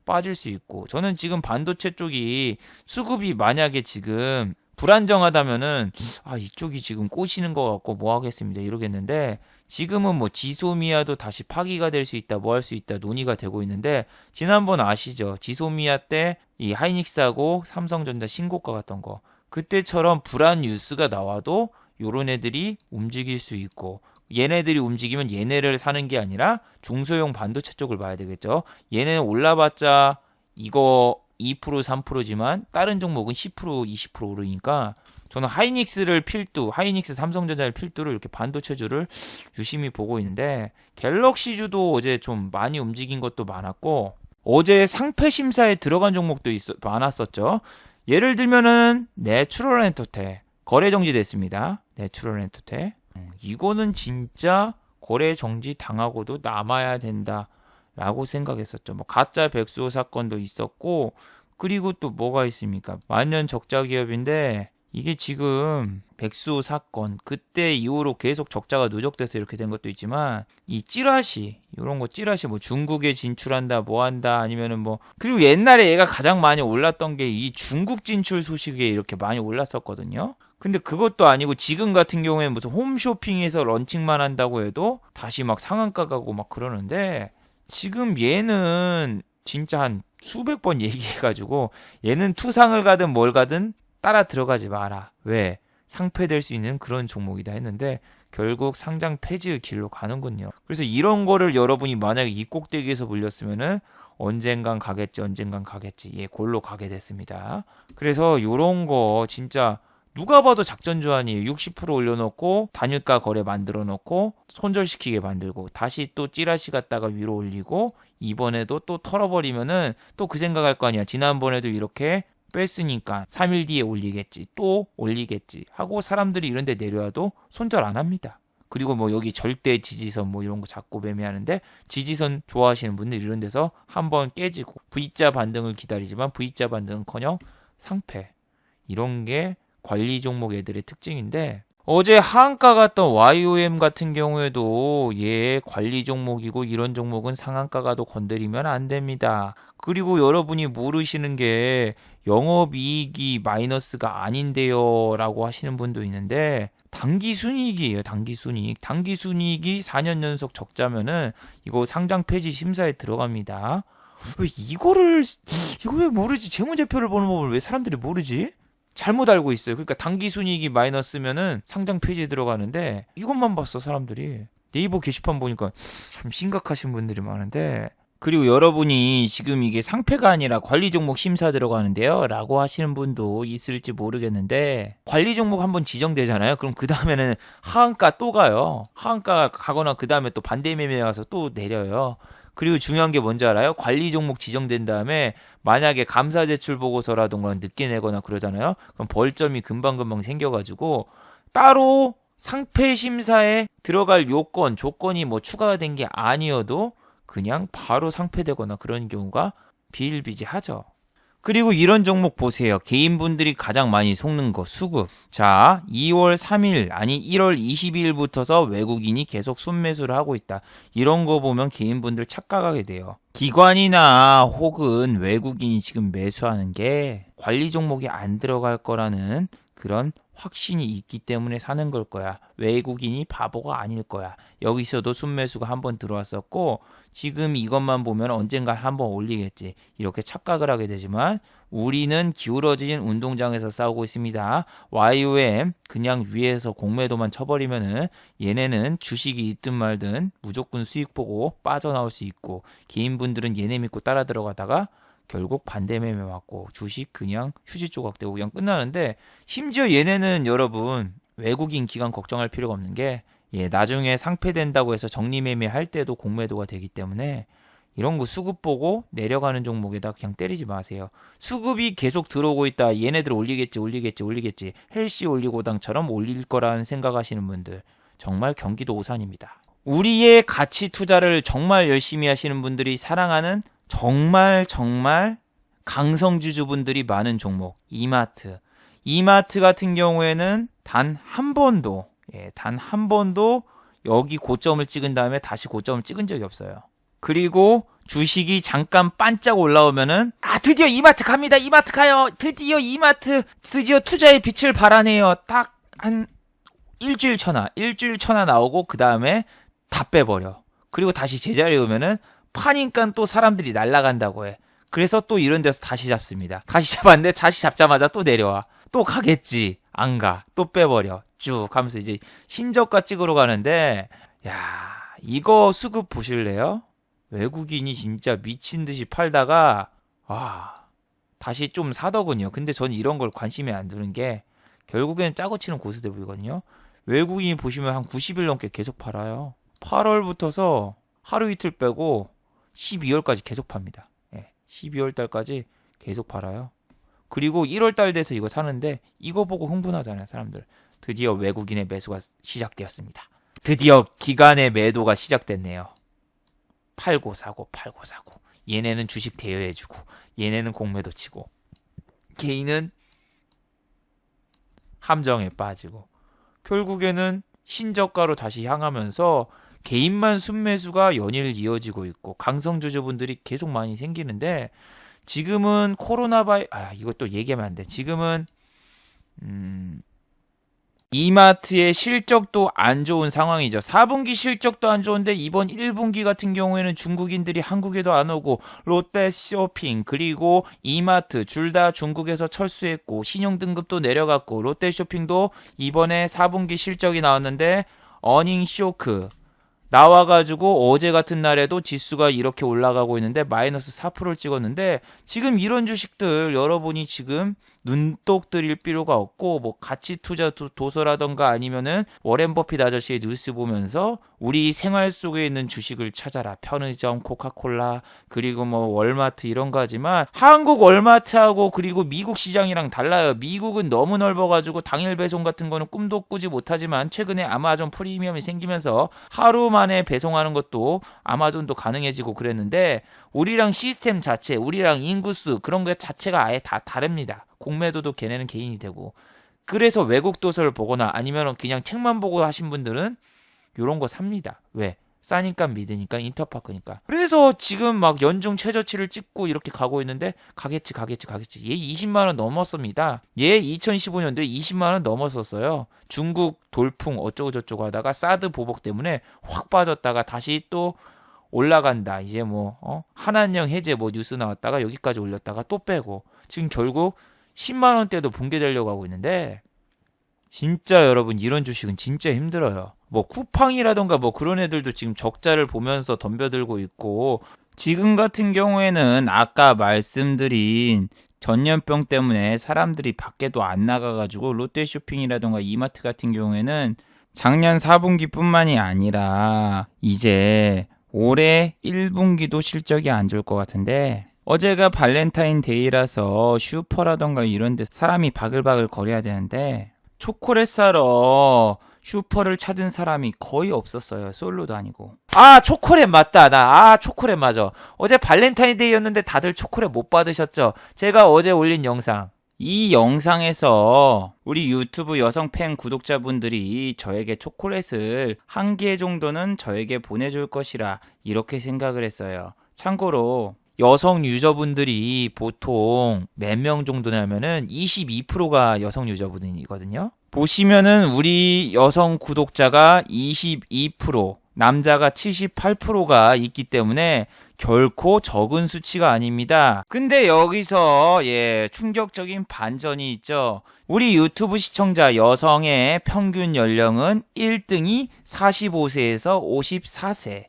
빠질 수 있고 저는 지금 반도체 쪽이 수급이 만약에 지금 불안정하다면은 이쪽이 지금 꼬시는 것 같고 뭐 하겠습니다 이러겠는데 지금은 뭐 지소미아도 다시 파기가 될 수 있다 뭐 할 수 있다 논의가 되고 있는데 지난번 아시죠? 지소미아 때 이 하이닉스하고 삼성전자 신고가 갔던 거 그때처럼 불안 뉴스가 나와도 요런 애들이 움직일 수 있고 얘네들이 움직이면 얘네를 사는 게 아니라 중소형 반도체 쪽을 봐야 되겠죠. 얘네는 올라봤자 이거 2% 3%지만 다른 종목은 10% 20% 오르니까 저는 하이닉스 삼성전자를 필두로 이렇게 반도체주를 유심히 보고 있는데 갤럭시주도 어제 좀 많이 움직인 것도 많았고 어제 상패 심사에 들어간 종목도 많았었죠. 예를 들면은 내추럴 엔터테 거래 정지됐습니다. 내추럴 엔터테 이거는 진짜 거래 정지 당하고도 남아야 된다라고 생각했었죠. 뭐 가짜 백수호 사건도 있었고 그리고 또 뭐가 있습니까? 만년 적자 기업인데 이게 지금 백수 사건 그때 이후로 계속 적자가 누적돼서 이렇게 된 것도 있지만 이 찌라시 이런 거 찌라시 뭐 중국에 진출한다 뭐 한다 아니면은 뭐 그리고 옛날에 얘가 가장 많이 올랐던 게 이 중국 진출 소식에 이렇게 많이 올랐었거든요. 근데 그것도 아니고 지금 같은 경우에 무슨 홈쇼핑에서 런칭만 한다고 해도 다시 막 상한가 가고 막 그러는데 지금 얘는 진짜 한 수백 번 얘기해가지고 얘는 투상을 가든 뭘 가든 따라 들어가지 마라. 왜? 상폐될 수 있는 그런 종목이다 했는데 결국 상장 폐지의 길로 가는군요. 그래서 이런 거를 여러분이 만약에 이 꼭대기에서 물렸으면은 언젠간 가겠지, 언젠간 가겠지. 예, 골로 가게 됐습니다. 그래서 요런 거 진짜 누가 봐도 작전 주안이에요. 60% 올려놓고 단일가 거래 만들어 놓고 손절시키게 만들고 다시 또 찌라시 갔다가 위로 올리고 이번에도 또 털어버리면은 또 그 생각할 거 아니야. 지난번에도 이렇게 뺐으니까 3일 뒤에 올리겠지 또 올리겠지 하고 사람들이 이런 데 내려와도 손절 안 합니다. 그리고 뭐 여기 절대 지지선 뭐 이런 거 자꾸 매매하는데 지지선 좋아하시는 분들 이런 데서 한번 깨지고 V자 반등을 기다리지만 V자 반등은커녕 상패 이런 게 관리 종목 애들의 특징인데 어제 하한가 갔던 YOM 같은 경우에도 얘 관리 종목이고 이런 종목은 상한가 가도 건드리면 안 됩니다. 그리고 여러분이 모르시는 게 영업이익이 마이너스가 아닌데요 라고 하시는 분도 있는데 당기순이익이에요. 당기순이익. 당기순이익이 4년 연속 적자면은 이거 상장 폐지 심사에 들어갑니다. 왜 이거 왜 모르지? 재무제표를 보는 법을 왜 사람들이 모르지? 잘못 알고 있어요. 그러니까 당기순이익이 마이너스면은 상장 폐지에 들어가는데 이것만 봤어 사람들이. 네이버 게시판 보니까 참 심각하신 분들이 많은데 그리고 여러분이 지금 이게 상패가 아니라 관리 종목 심사 들어가는데요 라고 하시는 분도 있을지 모르겠는데 관리 종목 한번 지정되잖아요. 그럼 그 다음에는 하한가 또 가요. 하한가 가거나 그 다음에 또 반대 매매 가서 또 내려요. 그리고 중요한 게 뭔지 알아요? 관리 종목 지정된 다음에 만약에 감사 제출 보고서라든가 늦게 내거나 그러잖아요. 그럼 벌점이 금방금방 생겨가지고 따로 상패 심사에 들어갈 요건, 조건이 뭐 추가가 된 게 아니어도 그냥 바로 상패되거나 그런 경우가 비일비재하죠. 그리고 이런 종목 보세요. 개인분들이 가장 많이 속는 거 수급. 자, 2월 3일 아니 1월 22일부터서 외국인이 계속 순매수를 하고 있다. 이런 거 보면 개인분들 착각하게 돼요. 기관이나 혹은 외국인이 지금 매수하는 게 관리 종목이 안 들어갈 거라는 그런 확신이 있기 때문에 사는 걸 거야. 외국인이 바보가 아닐 거야. 여기서도 순매수가 한번 들어왔었고 지금 이것만 보면 언젠가 한번 올리겠지. 이렇게 착각을 하게 되지만 우리는 기울어진 운동장에서 싸우고 있습니다. YOM 그냥 위에서 공매도만 쳐버리면은 얘네는 주식이 있든 말든 무조건 수익 보고 빠져나올 수 있고 개인분들은 얘네 믿고 따라 들어가다가 결국 반대 매매 맞고 주식 그냥 휴지 조각 되고 그냥 끝나는데 심지어 얘네는 여러분 외국인 기관 걱정할 필요가 없는 게 나중에 상폐된다고 해서 정리 매매할 때도 공매도가 되기 때문에 이런 거 수급 보고 내려가는 종목에다 그냥 때리지 마세요. 수급이 계속 들어오고 있다. 얘네들 올리겠지. 헬시 올리고당처럼 올릴 거라는 생각하시는 분들 정말 경기도 오산입니다. 우리의 가치 투자를 정말 열심히 하시는 분들이 사랑하는 정말 강성주주분들이 많은 종목 이마트. 이마트 같은 경우에는 단 한 번도 여기 고점을 찍은 다음에 다시 고점을 찍은 적이 없어요. 그리고 주식이 잠깐 반짝 올라오면은 드디어 이마트 갑니다. 이마트 가요. 드디어 이마트 드디어 투자의 빛을 발하네요. 딱 한 일주일 천하 나오고 그 다음에 다 빼버려. 그리고 다시 제자리에 오면은 파니까 또 사람들이 날아간다고 해. 그래서 또 이런 데서 다시 잡습니다. 다시 잡았는데 다시 잡자마자 또 내려와. 또 가겠지. 안 가. 또 빼버려. 쭉 하면서 이제 신저가 찍으러 가는데 야 이거 수급 보실래요? 외국인이 진짜 미친 듯이 팔다가 다시 좀 사더군요. 근데 전 이런 걸 관심이 안 두는 게 결국에는 짜고 치는 고수돼 보이거든요. 외국인이 보시면 한 90일 넘게 계속 팔아요. 8월부터서 하루 이틀 빼고 12월까지 계속 팝니다. 12월 달까지 계속 팔아요. 그리고 1월 달 돼서 이거 사는데 이거 보고 흥분하잖아요, 사람들. 드디어 외국인의 매수가 시작되었습니다. 드디어 기관의 매도가 시작됐네요. 팔고 사고. 얘네는 주식 대여해주고 얘네는 공매도 치고 개인은 함정에 빠지고 결국에는 신저가로 다시 향하면서 개인만 순매수가 연일 이어지고 있고 강성 주주분들이 계속 많이 생기는데 지금은 이것도 얘기하면 안 돼. 지금은 이마트의 실적도 안 좋은 상황이죠. 4분기 실적도 안 좋은데 이번 1분기 같은 경우에는 중국인들이 한국에도 안 오고 롯데쇼핑 그리고 이마트 둘 다 중국에서 철수했고 신용등급도 내려갔고 롯데쇼핑도 이번에 4분기 실적이 나왔는데 어닝 쇼크 나와가지고 어제 같은 날에도 지수가 이렇게 올라가고 있는데 마이너스 4%를 찍었는데 지금 이런 주식들 여러분이 지금 눈독 들일 필요가 없고 뭐 가치 투자 도서라던가 아니면은 워렌 버핏 아저씨의 뉴스 보면서 우리 생활 속에 있는 주식을 찾아라. 편의점, 코카콜라, 그리고 뭐 월마트 이런 거 하지만 한국 월마트하고 그리고 미국 시장이랑 달라요. 미국은 너무 넓어가지고 당일 배송 같은 거는 꿈도 꾸지 못하지만 최근에 아마존 프리미엄이 생기면서 하루 만에 배송하는 것도 아마존도 가능해지고 그랬는데 우리랑 시스템 자체, 우리랑 인구수 그런 것 자체가 아예 다 다릅니다. 공매도도 걔네는 개인이 되고 그래서 외국 도서를 보거나 아니면 그냥 책만 보고 하신 분들은 이런 거 삽니다. 왜? 싸니까 믿으니까 인터파크니까. 그래서 지금 막 연중 최저치를 찍고 이렇게 가고 있는데 가겠지. 얘 20만 원 넘었습니다. 얘 2015년도에 20만 원 넘었었어요. 중국 돌풍 어쩌고 저쩌고 하다가 사드 보복 때문에 확 빠졌다가 다시 또 올라간다. 이제 한한령 해제 뉴스 나왔다가 여기까지 올렸다가 또 빼고 지금 결국 10만 원대도 붕괴되려고 하고 있는데 진짜 여러분 이런 주식은 진짜 힘들어요. 쿠팡이라던가 그런 애들도 지금 적자를 보면서 덤벼들고 있고 지금 같은 경우에는 아까 말씀드린 전염병 때문에 사람들이 밖에도 안 나가가지고 롯데쇼핑이라던가 이마트 같은 경우에는 작년 4분기뿐만이 아니라 이제 올해 1분기도 실적이 안 좋을 것 같은데 어제가 발렌타인데이라서 슈퍼라던가 이런 데 사람이 바글바글 거려야 되는데 초콜릿 사러 슈퍼를 찾은 사람이 거의 없었어요. 솔로도 아니고. 초콜릿 맞다. 초콜릿 맞아. 어제 발렌타인데이였는데 다들 초콜릿 못 받으셨죠? 제가 어제 올린 영상. 이 영상에서 우리 유튜브 여성 팬 구독자분들이 저에게 초콜릿을 한 개 정도는 저에게 보내줄 것이라 이렇게 생각을 했어요. 참고로 여성 유저분들이 보통 몇 명 정도냐면은 22%가 여성 유저분이거든요. 보시면은 우리 여성 구독자가 22%, 남자가 78%가 있기 때문에 결코 적은 수치가 아닙니다. 근데 여기서 충격적인 반전이 있죠. 우리 유튜브 시청자 여성의 평균 연령은 1등이 45세에서 54세.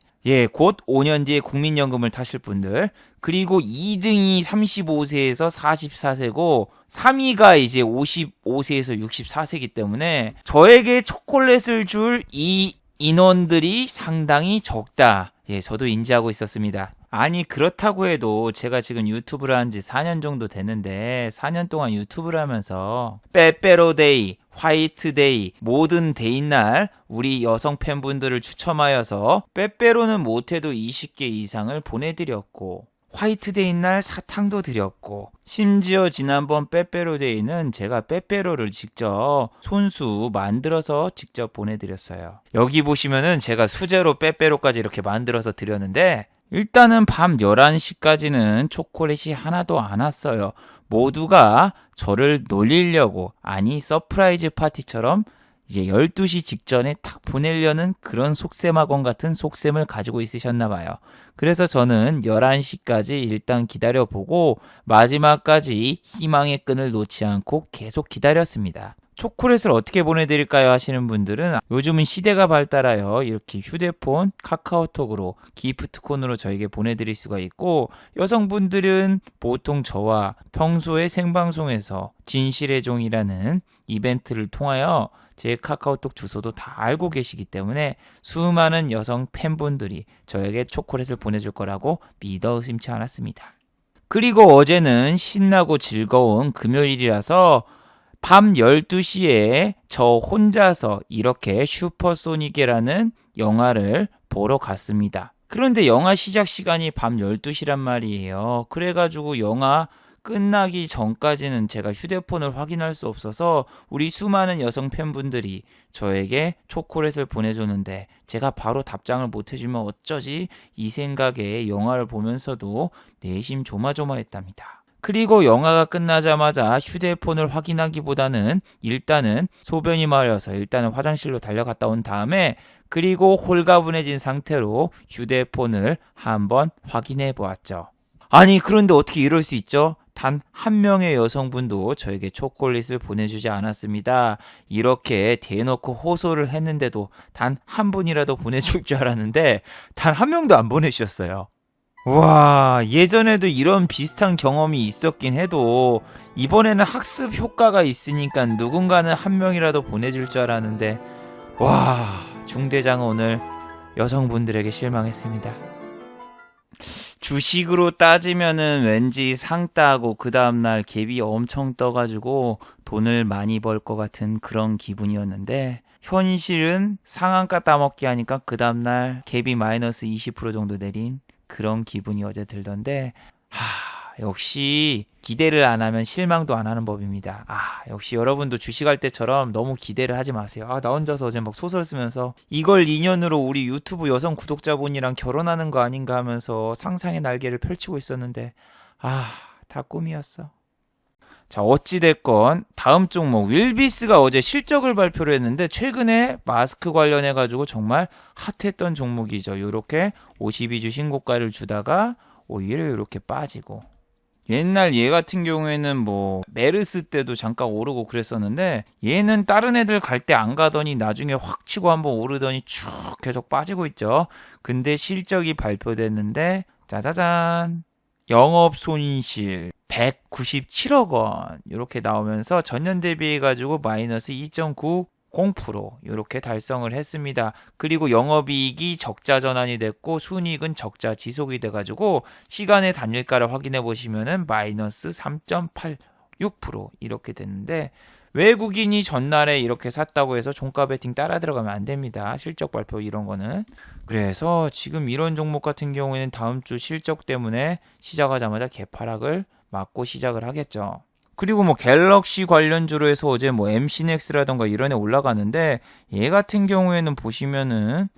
곧 5년 뒤에 국민연금을 타실 분들. 그리고 2등이 35세에서 44세고 3위가 이제 55세에서 64세이기 때문에 저에게 초콜릿을 줄 이 인원들이 상당히 적다. 저도 인지하고 있었습니다. 아니 그렇다고 해도 제가 지금 유튜브를 한 지 4년 정도 됐는데 4년 동안 유튜브를 하면서 빼빼로데이, 화이트데이, 모든 데이날 우리 여성 팬분들을 추첨하여서 빼빼로는 못해도 20개 이상을 보내드렸고 화이트데이 날 사탕도 드렸고 심지어 지난번 빼빼로데이는 제가 빼빼로를 직접 손수 만들어서 직접 보내드렸어요. 여기 보시면은 제가 수제로 빼빼로까지 이렇게 만들어서 드렸는데 일단은 밤 11시까지는 초콜릿이 하나도 안 왔어요. 모두가 저를 놀리려고 서프라이즈 파티처럼 이제 12시 직전에 딱 보내려는 그런 속셈학원 같은 속셈을 가지고 있으셨나 봐요. 그래서 저는 11시까지 일단 기다려보고 마지막까지 희망의 끈을 놓지 않고 계속 기다렸습니다. 초콜릿을 어떻게 보내드릴까요 하시는 분들은 요즘은 시대가 발달하여 이렇게 휴대폰, 카카오톡으로 기프트콘으로 저에게 보내드릴 수가 있고 여성분들은 보통 저와 평소에 생방송에서 진실의 종이라는 이벤트를 통하여 제 카카오톡 주소도 다 알고 계시기 때문에 수많은 여성 팬분들이 저에게 초콜릿을 보내줄 거라고 믿어 의심치 않았습니다. 그리고 어제는 신나고 즐거운 금요일이라서 밤 12시에 저 혼자서 이렇게 슈퍼소닉이라는 영화를 보러 갔습니다. 그런데 영화 시작 시간이 밤 12시란 말이에요. 그래가지고 영화 끝나기 전까지는 제가 휴대폰을 확인할 수 없어서 우리 수많은 여성 팬분들이 저에게 초콜릿을 보내줬는데 제가 바로 답장을 못 해주면 어쩌지? 이 생각에 영화를 보면서도 내심 조마조마했답니다. 그리고 영화가 끝나자마자 휴대폰을 확인하기보다는 일단은 소변이 마려서 일단은 화장실로 달려갔다 온 다음에 그리고 홀가분해진 상태로 휴대폰을 한번 확인해 보았죠. 아니 그런데 어떻게 이럴 수 있죠? 단 한 명의 여성분도 저에게 초콜릿을 보내주지 않았습니다. 이렇게 대놓고 호소를 했는데도 단 한 분이라도 보내줄 줄 알았는데 단 한 명도 안 보내주셨어요. 와, 예전에도 이런 비슷한 경험이 있었긴 해도 이번에는 학습 효과가 있으니까 누군가는 한 명이라도 보내줄 줄 알았는데 와, 중대장은 오늘 여성분들에게 실망했습니다. 주식으로 따지면은 왠지 상 따고 그 다음날 갭이 엄청 떠가지고 돈을 많이 벌 것 같은 그런 기분이었는데 현실은 상한가 따먹기 하니까 그 다음날 갭이 마이너스 20% 정도 내린 그런 기분이 어제 들던데 역시 기대를 안 하면 실망도 안 하는 법입니다. 역시 여러분도 주식할 때처럼 너무 기대를 하지 마세요. 나 혼자서 어제 막 소설 쓰면서 이걸 인연으로 우리 유튜브 여성 구독자분이랑 결혼하는 거 아닌가 하면서 상상의 날개를 펼치고 있었는데 다 꿈이었어. 자, 어찌됐건 다음 종목 윌비스가 어제 실적을 발표를 했는데 최근에 마스크 관련해가지고 정말 핫했던 종목이죠. 이렇게 52주 신고가를 주다가 오히려 이렇게 빠지고 옛날 얘 같은 경우에는 뭐 메르스 때도 잠깐 오르고 그랬었는데 얘는 다른 애들 갈 때 안 가더니 나중에 확 치고 한번 오르더니 쭉 계속 빠지고 있죠. 근데 실적이 발표됐는데 짜자잔 영업 손실 197억 원 이렇게 나오면서 전년 대비해 가지고 마이너스 2.90% 이렇게 달성을 했습니다. 그리고 영업이익이 적자 전환이 됐고 순이익은 적자 지속이 돼가지고 시간의 단일가를 확인해 보시면은 마이너스 3.86% 이렇게 됐는데 외국인이 전날에 이렇게 샀다고 해서 종가 베팅 따라 들어가면 안 됩니다. 실적 발표 이런 거는. 그래서 지금 이런 종목 같은 경우에는 다음 주 실적 때문에 시작하자마자 개파락을 맞고 시작을 하겠죠. 그리고 뭐 갤럭시 관련주로 해서 어제 뭐 MC넥스라던가 이런 애 올라가는데 얘 같은 경우에는 보시면은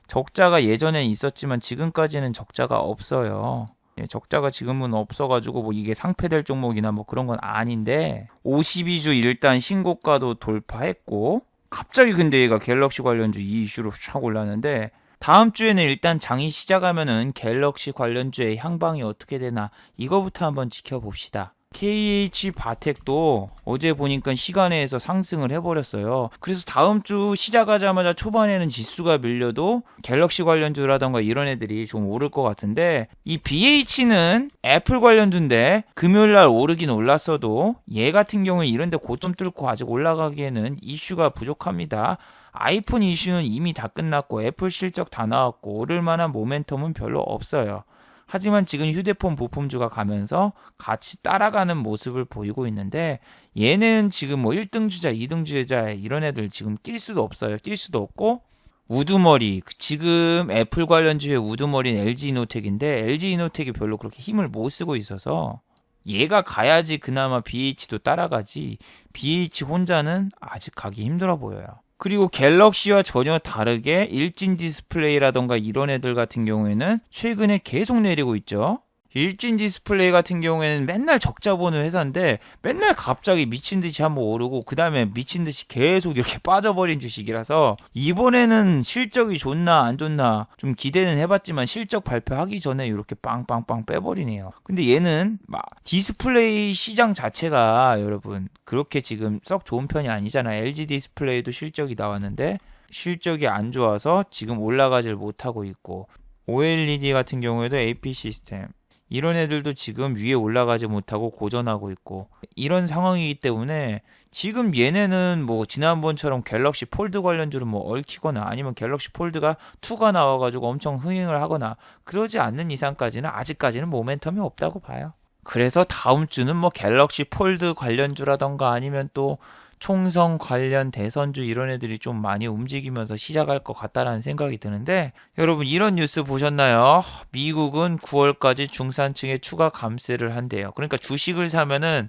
적자가 예전에 있었지만 지금까지는 적자가 없어요. 적자가 지금은 없어가지고 뭐 이게 상폐될 종목이나 뭐 그런 건 아닌데 52주 일단 신고가도 돌파했고 갑자기 근데 얘가 갤럭시 관련주 이 이슈로 촥 올랐는데 다음 주에는 일단 장이 시작하면은 갤럭시 관련주의 향방이 어떻게 되나 이거부터 한번 지켜봅시다. KH바텍도 어제 보니까 시간에서 상승을 해버렸어요. 그래서 다음 주 시작하자마자 초반에는 지수가 밀려도 갤럭시 관련주라던가 이런 애들이 좀 오를 것 같은데 이 BH는 애플 관련주인데 금요일날 오르긴 올랐어도 얘 같은 경우에 이런데 고점 뚫고 아직 올라가기에는 이슈가 부족합니다. 아이폰 이슈는 이미 다 끝났고 애플 실적 다 나왔고 오를 만한 모멘텀은 별로 없어요. 하지만 지금 휴대폰 부품주가 가면서 같이 따라가는 모습을 보이고 있는데 얘는 지금 뭐 1등 주자, 2등 주자 이런 애들 지금 뛸 수도 없어요. 뛸 수도 없고 우두머리 지금 애플 관련주의 우두머리는 LG이노텍인데 LG이노텍이 별로 그렇게 힘을 못 쓰고 있어서 얘가 가야지 그나마 BH도 따라가지 BH 혼자는 아직 가기 힘들어 보여요. 그리고 갤럭시와 전혀 다르게 일진 디스플레이라던가 이런 애들 같은 경우에는 최근에 계속 내리고 있죠. 일진 디스플레이 같은 경우에는 맨날 적자 보는 회사인데 맨날 갑자기 미친 듯이 한번 오르고 그 다음에 미친 듯이 계속 이렇게 빠져버린 주식이라서 이번에는 실적이 좋나 안 좋나 좀 기대는 해봤지만 실적 발표하기 전에 이렇게 빵빵빵 빼버리네요. 근데 얘는 막 디스플레이 시장 자체가 여러분 그렇게 지금 썩 좋은 편이 아니잖아요. LG 디스플레이도 실적이 나왔는데 실적이 안 좋아서 지금 올라가질 못하고 있고 OLED 같은 경우에도 AP 시스템 이런 애들도 지금 위에 올라가지 못하고 고전하고 있고 이런 상황이기 때문에 지금 얘네는 뭐 지난번처럼 갤럭시 폴드 관련주로 뭐 얽히거나 아니면 갤럭시 폴드가 2가 나와가지고 엄청 흥행을 하거나 그러지 않는 이상까지는 아직까지는 모멘텀이 없다고 봐요. 그래서 다음 주는 뭐 갤럭시 폴드 관련주라던가 아니면 또 총선 관련 대선주 이런 애들이 좀 많이 움직이면서 시작할 것 같다라는 생각이 드는데 여러분 이런 뉴스 보셨나요? 미국은 9월까지 중산층에 추가 감세를 한대요. 그러니까 주식을 사면은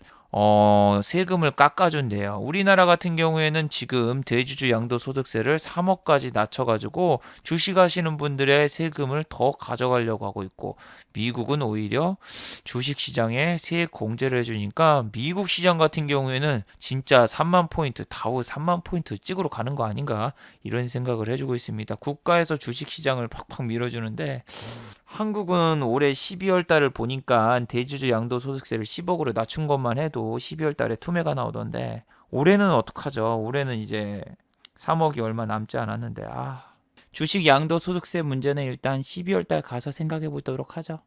세금을 깎아준대요. 우리나라 같은 경우에는 지금 대주주 양도소득세를 3억까지 낮춰가지고 주식하시는 분들의 세금을 더 가져가려고 하고 있고, 미국은 오히려 주식시장에 세액 공제를 해주니까 미국 시장 같은 경우에는 진짜 3만 포인트, 다우 3만 포인트 찍으러 가는 거 아닌가 이런 생각을 해주고 있습니다. 국가에서 주식시장을 팍팍 밀어주는데 한국은 올해 12월 달을 보니까 대주주 양도소득세를 10억으로 낮춘 것만 해도 12월 달에 투매가 나오던데 올해는 어떡하죠? 올해는 이제 3억이 얼마 남지 않았는데 주식 양도소득세 문제는 일단 12월 달 가서 생각해 보도록 하죠.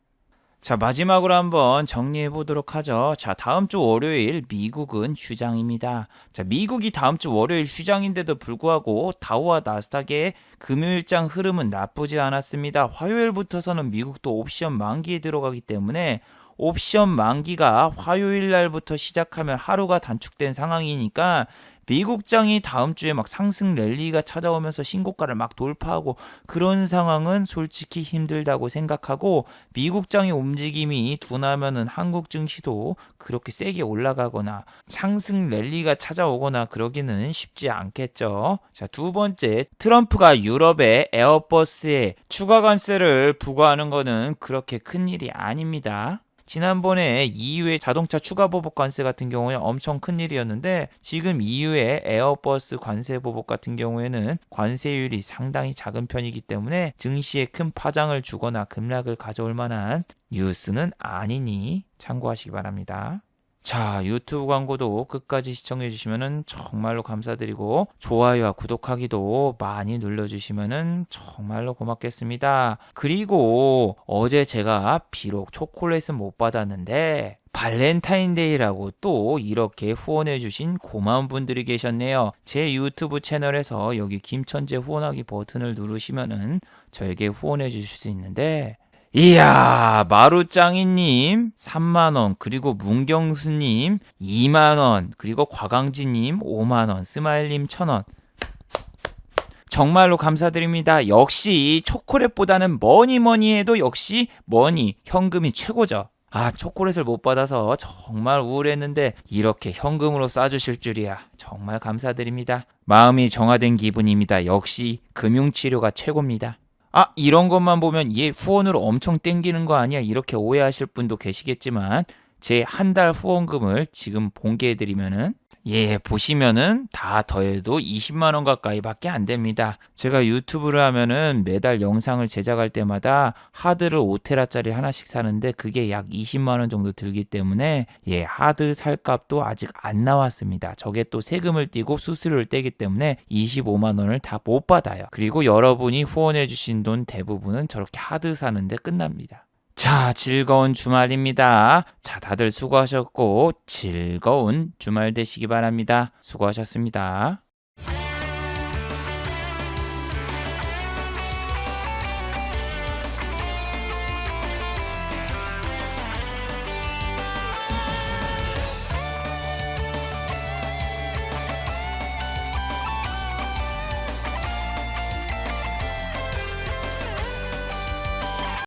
자, 마지막으로 한번 정리해 보도록 하죠. 자, 다음 주 월요일 미국은 휴장입니다. 자, 미국이 다음 주 월요일 휴장인데도 불구하고 다우와 나스닥의 금요일장 흐름은 나쁘지 않았습니다. 화요일부터서는 미국도 옵션 만기에 들어가기 때문에 옵션 만기가 화요일 날부터 시작하면 하루가 단축된 상황이니까 미국장이 다음 주에 막 상승 랠리가 찾아오면서 신고가를 막 돌파하고 그런 상황은 솔직히 힘들다고 생각하고 미국장의 움직임이 둔하면은 한국 증시도 그렇게 세게 올라가거나 상승 랠리가 찾아오거나 그러기는 쉽지 않겠죠. 자, 두 번째, 트럼프가 유럽의 에어버스에 추가 관세를 부과하는 거는 그렇게 큰 일이 아닙니다. 지난번에 EU의 자동차 추가 보복 관세 같은 경우에 엄청 큰 일이었는데 지금 EU의 에어버스 관세 보복 같은 경우에는 관세율이 상당히 작은 편이기 때문에 증시에 큰 파장을 주거나 급락을 가져올 만한 뉴스는 아니니 참고하시기 바랍니다. 자, 유튜브 광고도 끝까지 시청해주시면 정말로 감사드리고 좋아요와 구독하기도 많이 눌러주시면 정말로 고맙겠습니다. 그리고 어제 제가 비록 초콜릿은 못 받았는데 발렌타인데이라고 또 이렇게 후원해주신 고마운 분들이 계셨네요. 제 유튜브 채널에서 여기 김천재 후원하기 버튼을 누르시면은 저에게 후원해주실 수 있는데 이야, 마루짱이님 3만원, 그리고 문경수님 2만원, 그리고 과강지님 5만원, 스마일님 1,000원. 정말로 감사드립니다. 역시 초콜릿보다는 뭐니 해도 역시 현금이 최고죠. 초콜릿을 못 받아서 정말 우울했는데 이렇게 현금으로 쏴주실 줄이야. 정말 감사드립니다. 마음이 정화된 기분입니다. 역시 금융치료가 최고입니다. 이런 것만 보면 얘 후원으로 엄청 땡기는 거 아니야? 이렇게 오해하실 분도 계시겠지만 제 한 달 후원금을 지금 공개해드리면은 보시면은 다 더해도 20만 원 가까이밖에 안 됩니다. 제가 유튜브를 하면은 매달 영상을 제작할 때마다 하드를 5테라짜리 하나씩 사는데 그게 약 20만 원 정도 들기 때문에 하드 살 값도 아직 안 나왔습니다. 저게 또 세금을 떼고 수수료를 떼기 때문에 25만 원을 다 못 받아요. 그리고 여러분이 후원해 주신 돈 대부분은 저렇게 하드 사는데 끝납니다. 자, 즐거운 주말입니다. 자, 다들 수고하셨고 즐거운 주말 되시기 바랍니다. 수고하셨습니다.